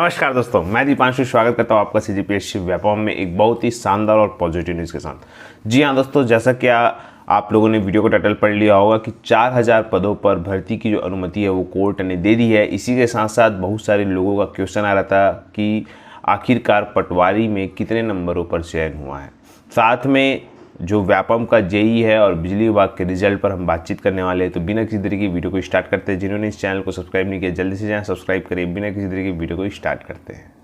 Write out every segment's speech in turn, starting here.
नमस्कार दोस्तों, मैं दीपांशु स्वागत करता हूं आपका सीजीपीएससी व्यापम में एक बहुत ही शानदार और पॉजिटिव न्यूज़ के साथ। जी हां दोस्तों, जैसा कि आप लोगों ने वीडियो को टाइटल पढ़ लिया होगा कि 4000 पदों पर भर्ती की जो अनुमति है वो कोर्ट ने दे दी है। इसी के साथ साथ बहुत सारे लोगों का क्वेश्चन आ रहा था कि आखिरकार पटवारी में कितने नंबरों पर चयन हुआ है। साथ में जो व्यापम का जेई है और बिजली विभाग के रिजल्ट पर हम बातचीत करने वाले हैं। तो बिना किसी तरीके की वीडियो को स्टार्ट करते हैं। जिन्होंने इस चैनल को सब्सक्राइब नहीं किया जल्दी से जाएं सब्सक्राइब करें। बिना किसी तरीके की वीडियो को स्टार्ट करते हैं।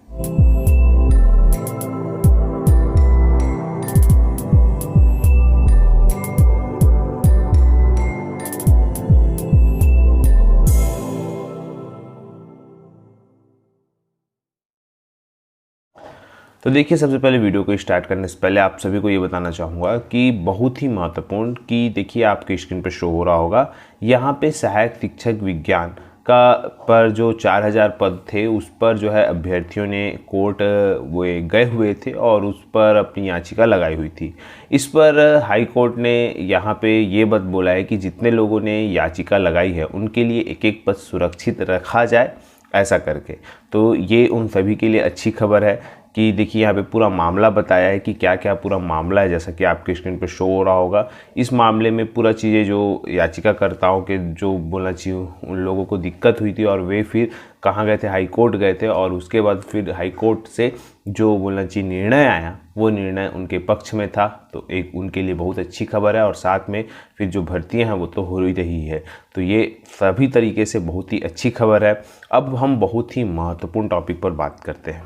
तो देखिए, सबसे पहले वीडियो को स्टार्ट करने से पहले आप सभी को ये बताना चाहूँगा कि बहुत ही महत्वपूर्ण कि देखिए आपके स्क्रीन पर शो हो रहा होगा, यहाँ पे सहायक शिक्षक विज्ञान का पर जो 4000 पद थे उस पर जो है अभ्यर्थियों ने कोर्ट वो गए हुए थे और उस पर अपनी याचिका लगाई हुई थी। इस पर हाई कोर्ट ने यहाँ पे ये बात बोला है कि जितने लोगों ने याचिका लगाई है उनके लिए एक एक पद सुरक्षित रखा जाए, ऐसा करके। तो ये उन सभी के लिए अच्छी खबर है कि देखिए यहाँ पे पूरा मामला बताया है कि क्या क्या पूरा मामला है, जैसा कि आपके स्क्रीन पे शो हो रहा होगा। इस मामले में पूरा चीज़ें जो याचिकाकर्ताओं के जो बोलना चाहिए उन लोगों को दिक्कत हुई थी और वे फिर कहाँ गए थे, हाई कोर्ट गए थे और उसके बाद फिर हाई कोर्ट से जो बोलना चाहिए निर्णय आया वो निर्णय उनके पक्ष में था। तो एक उनके लिए बहुत अच्छी खबर है और साथ में फिर जो भर्तियाँ हैं वो तो हो ही रही है। तो ये सभी तरीके से बहुत ही अच्छी खबर है। अब हम बहुत ही महत्वपूर्ण टॉपिक पर बात करते हैं।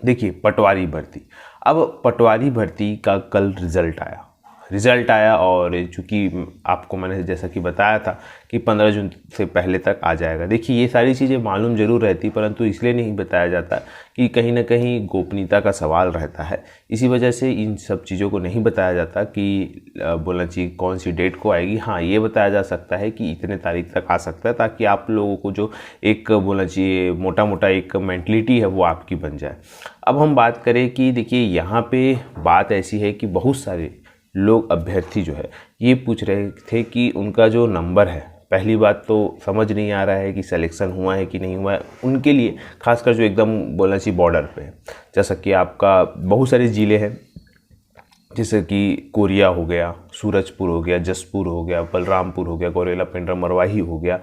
देखिए, पटवारी भर्ती। अब पटवारी भर्ती का कल रिज़ल्ट आया और चूँकि आपको मैंने जैसा कि बताया था कि 15 जून से पहले तक आ जाएगा। देखिए, ये सारी चीज़ें मालूम ज़रूर रहती, परंतु इसलिए नहीं बताया जाता कि कहीं ना कहीं गोपनीयता का सवाल रहता है। इसी वजह से इन सब चीज़ों को नहीं बताया जाता कि बोलना चाहिए कौन सी डेट को आएगी। हाँ, ये बताया जा सकता है कि इतने तारीख तक आ सकता है, ताकि आप लोगों को जो एक बोलना चाहिए मोटा मोटा एक मेंटलिटी है वो आपकी बन जाए। अब हम बात करें कि देखिए यहाँ पे बात ऐसी है कि बहुत सारे लोग अभ्यर्थी जो है ये पूछ रहे थे कि उनका जो नंबर है, पहली बात तो समझ नहीं आ रहा है कि सिलेक्शन हुआ है कि नहीं हुआ है उनके लिए, खासकर जो एकदम बोलना चाहिए बॉर्डर पे है। जैसा कि आपका बहुत सारे ज़िले हैं, जैसे कि कोरिया हो गया, सूरजपुर हो गया, जसपुर हो गया, बलरामपुर हो गया, गौरेला पेंड्रा मरवाही हो गया,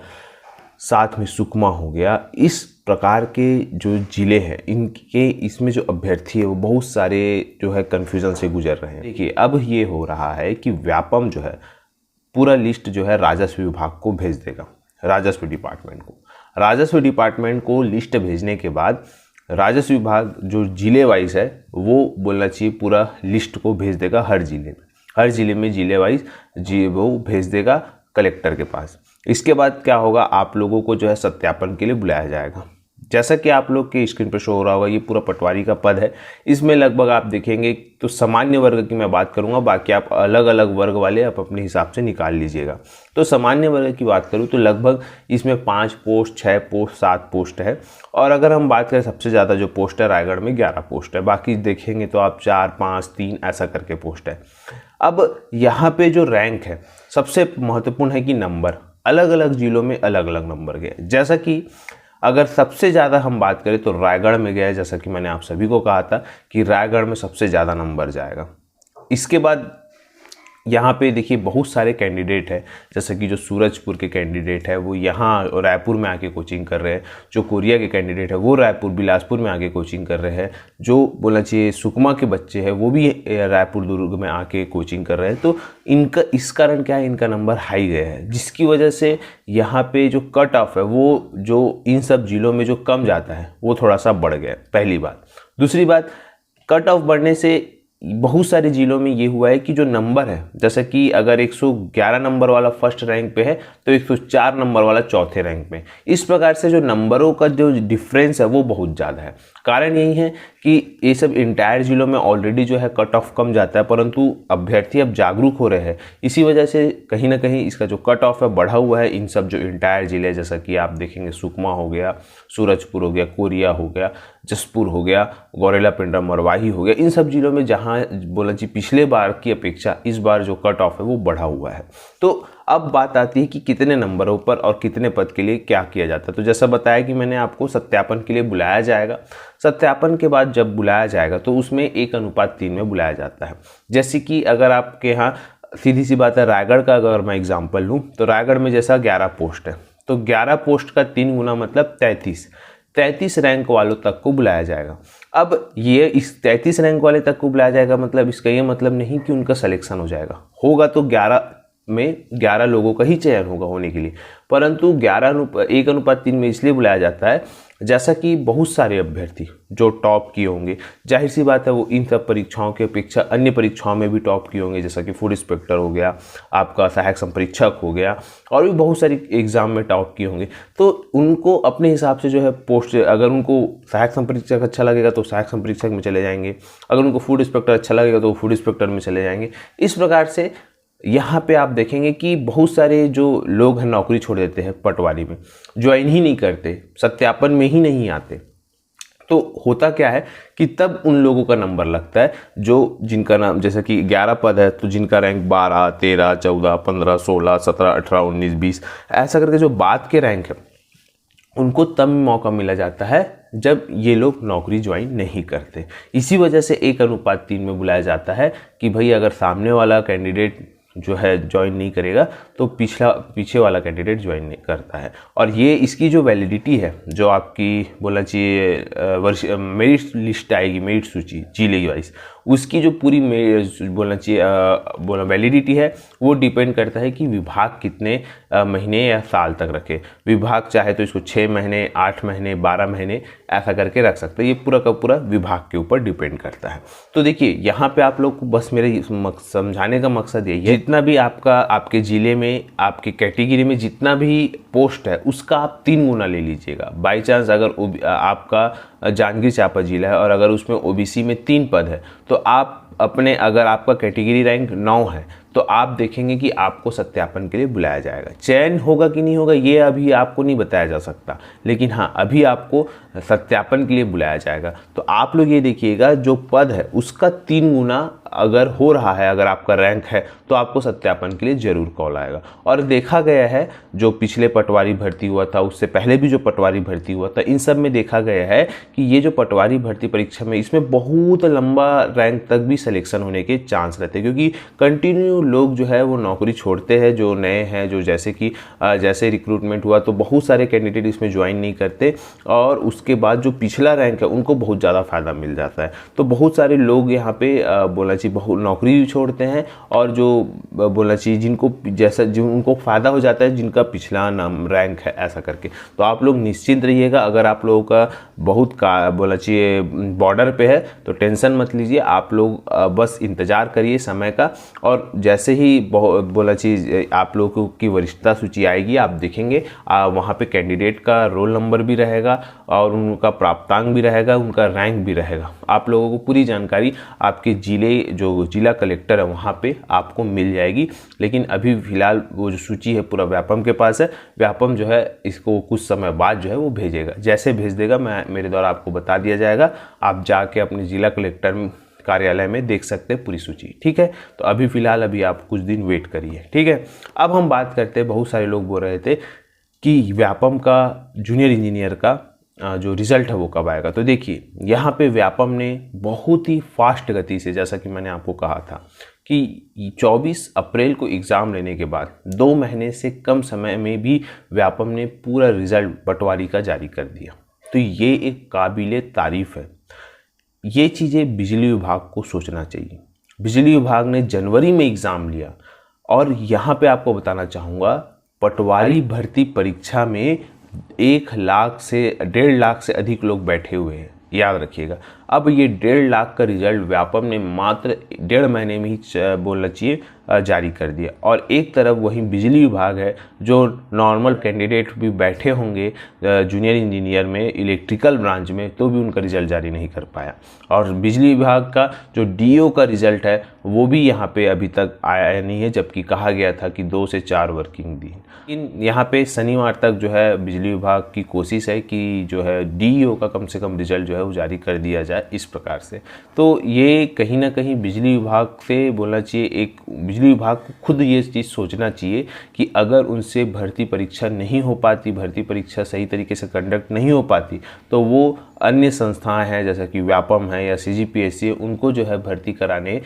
साथ में सुकमा हो गया। इस प्रकार के जो ज़िले हैं इनके इसमें जो अभ्यर्थी है वो बहुत सारे जो है कन्फ्यूज़न से गुजर रहे हैं। देखिए, अब ये हो रहा है कि व्यापम जो है पूरा लिस्ट जो है राजस्व विभाग को भेज देगा, राजस्व डिपार्टमेंट को लिस्ट भेजने के बाद राजस्व विभाग जो ज़िले वाइज है वो बोलना चाहिए पूरा लिस्ट को भेज देगा हर ज़िले में ज़िले वाइज वो भेज देगा कलेक्टर के पास। इसके बाद क्या होगा, आप लोगों को जो है सत्यापन के लिए बुलाया जाएगा। जैसा कि आप लोग के स्क्रीन पर शो हो रहा होगा, ये पूरा पटवारी का पद है। इसमें लगभग आप देखेंगे तो सामान्य वर्ग की मैं बात करूंगा, बाकी आप अलग अलग वर्ग वाले आप अपने हिसाब से निकाल लीजिएगा। तो सामान्य वर्ग की बात करूं तो लगभग इसमें 5 पोस्ट, 6 पोस्ट, 7 पोस्ट है। और अगर हम बात करें सबसे ज़्यादा जो पोस्ट है रायगढ़ में 11 पोस्ट है, बाकी देखेंगे तो आप 4, 5, 3 ऐसा करके पोस्ट है। अब यहाँ पे जो रैंक है सबसे महत्वपूर्ण है कि नंबर अलग अलग जिलों में अलग अलग नंबर गए। जैसा कि अगर सबसे ज़्यादा हम बात करें तो रायगढ़ में गया, जैसा कि मैंने आप सभी को कहा था कि रायगढ़ में सबसे ज़्यादा नंबर जाएगा। इसके बाद यहाँ पे देखिए बहुत सारे कैंडिडेट हैं, जैसे कि जो सूरजपुर के कैंडिडेट है वो यहाँ रायपुर में आके कोचिंग कर रहे हैं, जो कोरिया के कैंडिडेट है वो रायपुर बिलासपुर में आके कोचिंग कर रहे हैं, जो बोलना चाहिए सुकमा के बच्चे हैं वो भी रायपुर दुर्ग में आके कोचिंग कर रहे हैं। तो इनका इस कारण क्या है, इनका नंबर हाई गया है, जिसकी वजह से यहाँ पे जो कट ऑफ है वो जो इन सब जिलों में जो कम जाता है वो थोड़ा सा बढ़ गया, पहली बात। दूसरी बात, कट ऑफ बढ़ने से बहुत सारे जिलों में ये हुआ है कि जो नंबर है, जैसे कि अगर 111 नंबर वाला फर्स्ट रैंक पे है तो 104 नंबर वाला चौथे रैंक पे। इस प्रकार से जो नंबरों का जो डिफरेंस है वो बहुत ज़्यादा है। कारण यही है कि ये सब इंटायर जिलों में ऑलरेडी जो है कट ऑफ कम जाता है, परंतु अभ्यर्थी अब जागरूक हो रहे हैं, इसी वजह से कहीं ना कहीं इसका जो कट ऑफ है बढ़ा हुआ है इन सब जो इंटायर जिले, जैसा कि आप देखेंगे सुकमा हो गया, सूरजपुर हो गया, कोरिया हो गया, जसपुर हो गया, गौरेला पेंड्रा मरवाही हो गया। इन सब जिलों में जहाँ बोला जी पिछले बार की अपेक्षा इस बार जो कट ऑफ है वो बढ़ा हुआ है। तो अब बात आती है कि कितने नंबरों पर और कितने पद के लिए क्या किया जाता है। तो जैसा बताया कि मैंने आपको सत्यापन के लिए बुलाया जाएगा। सत्यापन के बाद जब बुलाया जाएगा तो उसमें 1:3 में बुलाया जाता है। जैसे कि अगर आपके यहाँ सीधी सी बात है, रायगढ़ का अगर मैं एग्जाम्पल लूँ तो रायगढ़ में जैसा 11 पोस्ट है, तो 11 पोस्ट का 3 गुना मतलब 33 रैंक वालों तक को बुलाया जाएगा। अब ये इस 33 रैंक वाले तक को बुलाया जाएगा मतलब इसका ये मतलब नहीं कि उनका सिलेक्शन हो जाएगा, होगा तो 11 में 11 लोगों का ही चयन होगा होने के लिए, परंतु 1:3 में इसलिए बुलाया जाता है जैसा कि बहुत सारे अभ्यर्थी जो टॉप किए होंगे, जाहिर सी बात है वो इन सब परीक्षाओं की अपेक्षा अन्य परीक्षाओं में भी टॉप किए होंगे, जैसा कि फूड इंस्पेक्टर हो गया, आपका सहायक संपरीक्षक हो गया, और भी बहुत सारी एग्जाम में टॉप किए होंगे। तो उनको अपने हिसाब से जो है पोस्ट, अगर उनको सहायक संपरीक्षक अच्छा लगेगा तो सहायक संपरीक्षक में चले जाएंगे, अगर उनको फूड इंस्पेक्टर अच्छा लगेगा तो फूड इंस्पेक्टर में चले जाएंगे। इस प्रकार से यहाँ पे आप देखेंगे कि बहुत सारे जो लोग हैं नौकरी छोड़ देते हैं, पटवारी में ज्वाइन ही नहीं करते, सत्यापन में ही नहीं आते। तो होता क्या है कि तब उन लोगों का नंबर लगता है जो जिनका नाम, जैसे कि 11 पद है तो जिनका रैंक 12, 13, 14, 15, 16, 17, 18, 19, 20 ऐसा करके जो बाद के रैंक है उनको तब मौका मिला जाता है जब ये लोग नौकरी ज्वाइन नहीं करते। इसी वजह से 1:3 में बुलाया जाता है कि भाई अगर सामने वाला कैंडिडेट जो है ज्वाइन नहीं करेगा तो पीछे वाला कैंडिडेट ज्वाइन नहीं करता है। और ये इसकी जो वैलिडिटी है, जो आपकी बोलना चाहिए मेरिट लिस्ट आएगी, मेरिट सूची जिले वाइज, उसकी जो पूरी बोलना चाहिए वैलिडिटी है वो डिपेंड करता है कि विभाग कितने महीने या साल तक रखे। विभाग चाहे तो इसको 6 महीने, 8 महीने, 12 महीने ऐसा करके रख सकते हैं। ये पूरा का पूरा विभाग के ऊपर डिपेंड करता है। तो देखिए यहाँ पे आप लोग को बस मेरे समझाने का मकसद यही है, जितना भी आपके ज़िले में, आपके कैटेगरी में जितना भी पोस्ट है उसका आप 3 गुना ले लीजिएगा। बाई चांस अगर आपका जांजगीर चांपा जिला है और अगर उसमें ओबीसी में 3 पद है तो आप अपने, अगर आपका कैटेगरी रैंक 9 है तो आप देखेंगे कि आपको सत्यापन के लिए बुलाया जाएगा। चयन होगा कि नहीं होगा ये अभी आपको नहीं बताया जा सकता, लेकिन हाँ अभी आपको सत्यापन के लिए बुलाया जाएगा। तो आप लोग ये देखिएगा जो पद है उसका 3 गुना अगर हो रहा है, अगर आपका रैंक है तो आपको सत्यापन के लिए जरूर कॉल आएगा। और देखा गया है जो पिछले पटवारी भर्ती हुआ था, उससे पहले भी जो पटवारी भर्ती हुआ था, इन सब में देखा गया है कि ये जो पटवारी भर्ती परीक्षा में इसमें बहुत लंबा रैंक तक भी सिलेक्शन होने के चांस रहते हैं, क्योंकि कंटिन्यू लोग जो है वो नौकरी छोड़ते हैं, जो नए हैं, जो जैसे रिक्रूटमेंट हुआ तो बहुत सारे कैंडिडेट इसमें ज्वाइन नहीं करते और उसके बाद जो पिछला रैंक है उनको बहुत ज़्यादा फायदा मिल जाता है। तो बहुत सारे लोग यहाँ पे बोलना चाहिए बहुत नौकरी छोड़ते हैं और जो बोलना चाहिए जिनको फ़ायदा हो जाता है जिनका पिछला नाम रैंक है, ऐसा करके। तो आप लोग निश्चिंत रहिएगा। अगर आप लोगों का बहुत बोलना चाहिए बॉर्डर पे है तो टेंशन मत लीजिए, आप लोग बस इंतज़ार करिए समय का, और जैसे ही बोला चीज़ आप लोगों की वरिष्ठता सूची आएगी आप देखेंगे वहाँ पे कैंडिडेट का रोल नंबर भी रहेगा और उनका प्राप्तांक भी रहेगा, उनका रैंक भी रहेगा। आप लोगों को पूरी जानकारी आपके जो जिला कलेक्टर है वहाँ पे आपको मिल जाएगी। लेकिन अभी फिलहाल वो जो सूची है पूरा व्यापम के पास है, व्यापम जो है इसको कुछ समय बाद जो है वो भेजेगा। जैसे भेज देगा मेरे द्वारा आपको बता दिया जाएगा, आप जाके अपने जिला कलेक्टर कार्यालय में देख सकते हैं पूरी सूची। ठीक है, तो अभी फिलहाल आप कुछ दिन वेट करिए। ठीक है, अब हम बात करते हैं, बहुत सारे लोग बोल रहे थे कि व्यापम का जूनियर इंजीनियर का जो रिज़ल्ट है वो कब आएगा। तो देखिए यहाँ पे व्यापम ने बहुत ही फास्ट गति से, जैसा कि मैंने आपको कहा था कि 24 अप्रैल को एग्ज़ाम लेने के बाद 2 महीने से कम समय में भी व्यापम ने पूरा रिज़ल्ट पटवारी का जारी कर दिया। तो ये एक काबिले तारीफ़ है। ये चीज़ें बिजली विभाग को सोचना चाहिए। बिजली विभाग ने जनवरी में एग्ज़ाम लिया और यहाँ पे आपको बताना चाहूँगा पटवारी भर्ती परीक्षा में 1 लाख से 1.5 लाख से अधिक लोग बैठे हुए हैं, याद रखिएगा। अब ये 1.5 लाख का रिजल्ट व्यापम ने मात्र 1.5 महीने में ही बोलना चाहिए जारी कर दिया। और एक तरफ वहीं बिजली विभाग है जो नॉर्मल कैंडिडेट भी बैठे होंगे जूनियर इंजीनियर में, इलेक्ट्रिकल ब्रांच में, तो भी उनका रिजल्ट जारी नहीं कर पाया। और बिजली विभाग का जो डीओ का रिजल्ट है वो भी यहाँ पे अभी तक आया नहीं है, जबकि कहा गया था कि 2 से 4 वर्किंग दिन। लेकिन यहाँ पे शनिवार तक जो है बिजली विभाग की कोशिश है कि जो है डीओ का कम से कम रिजल्ट जो है वो जारी कर दिया जाए इस प्रकार से। तो ये कहीं ना कहीं बिजली विभाग से बोलना चाहिए, एक बिजली विभाग को खुद ये चीज़ सोचना चाहिए कि अगर उनसे भर्ती परीक्षा नहीं हो पाती, भर्ती परीक्षा सही तरीके से कंडक्ट नहीं हो पाती, तो वो अन्य संस्थाएं हैं जैसा कि व्यापम है या CGPSC है, उनको जो है भर्ती कराने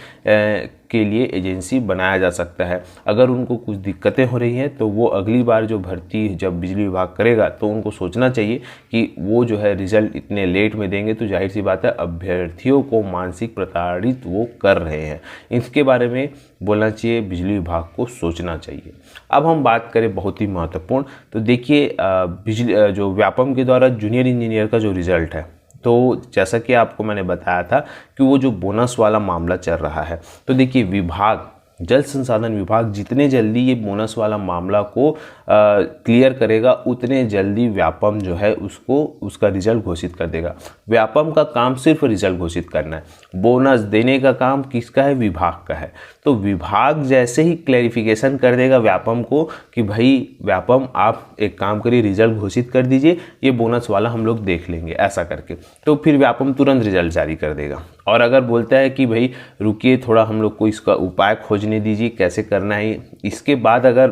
के लिए एजेंसी बनाया जा सकता है। अगर उनको कुछ दिक्कतें हो रही हैं तो वो अगली बार जो भर्ती जब बिजली विभाग करेगा तो उनको सोचना चाहिए कि वो जो है रिजल्ट इतने लेट में देंगे तो जाहिर सी बात है अभ्यर्थियों को मानसिक प्रताड़ित वो कर रहे हैं। इसके बारे में बोलना चाहिए, बिजली विभाग को सोचना चाहिए। अब हम बात करें बहुत ही महत्वपूर्ण, तो देखिए बिजली जो व्यापम के द्वारा जूनियर इंजीनियर का जो रिजल्ट है, तो जैसा कि आपको मैंने बताया था कि वो जो बोनस वाला मामला चल रहा है, तो देखिए विभाग, जल संसाधन विभाग जितने जल्दी ये बोनस वाला मामला को क्लियर करेगा उतने जल्दी व्यापम जो है उसका रिजल्ट घोषित कर देगा। व्यापम का काम सिर्फ रिजल्ट घोषित करना है, बोनस देने का काम किसका है? विभाग का है। तो विभाग जैसे ही क्लैरिफिकेशन कर देगा व्यापम को कि भाई व्यापम आप एक काम करिए, रिजल्ट घोषित कर दीजिए, ये बोनस वाला हम लोग देख लेंगे, ऐसा करके तो फिर व्यापम तुरंत रिजल्ट जारी कर देगा। और अगर बोलता है कि भाई रुकिए थोड़ा हम लोग को इसका उपाय खोजने दीजिए, कैसे करना है, इसके बाद अगर,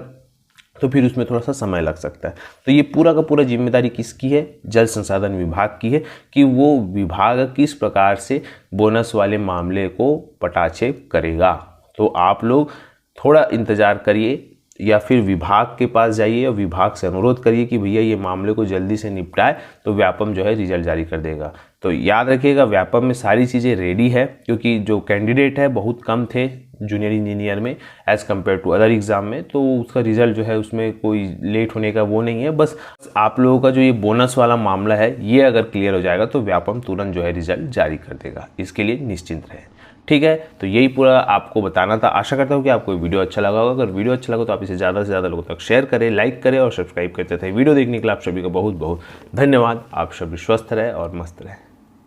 तो फिर उसमें थोड़ा सा समय लग सकता है। तो ये पूरा का पूरा जिम्मेदारी किसकी है? जल संसाधन विभाग की है कि वो विभाग किस प्रकार से बोनस वाले मामले को पटाक्षेप करेगा। तो आप लोग थोड़ा इंतज़ार करिए या फिर विभाग के पास जाइए और विभाग से अनुरोध करिए कि भैया ये मामले को जल्दी से निपटाए, तो व्यापम जो है रिजल्ट जारी कर देगा। तो याद रखिएगा व्यापम में सारी चीज़ें रेडी है, क्योंकि जो कैंडिडेट है बहुत कम थे जूनियर इंजीनियर में as compared to other exam में, तो उसका रिजल्ट जो है उसमें कोई लेट होने का वो नहीं है। बस आप लोगों का जो ये बोनस वाला मामला है ये अगर क्लियर हो जाएगा तो व्यापम तुरंत जो है रिजल्ट जारी कर देगा, इसके लिए निश्चिंत रहें। ठीक है, तो यही पूरा आपको बताना था। आशा करता हूँ कि आपको वीडियो अच्छा लगा होगा। अगर वीडियो अच्छा लगा तो आप इसे ज़्यादा से ज़्यादा लोगों तक शेयर करें, लाइक करें और सब्सक्राइब करते थे। वीडियो देखने के लिए आप सभी का बहुत बहुत धन्यवाद। आप सभी स्वस्थ रहे और मस्त रहे।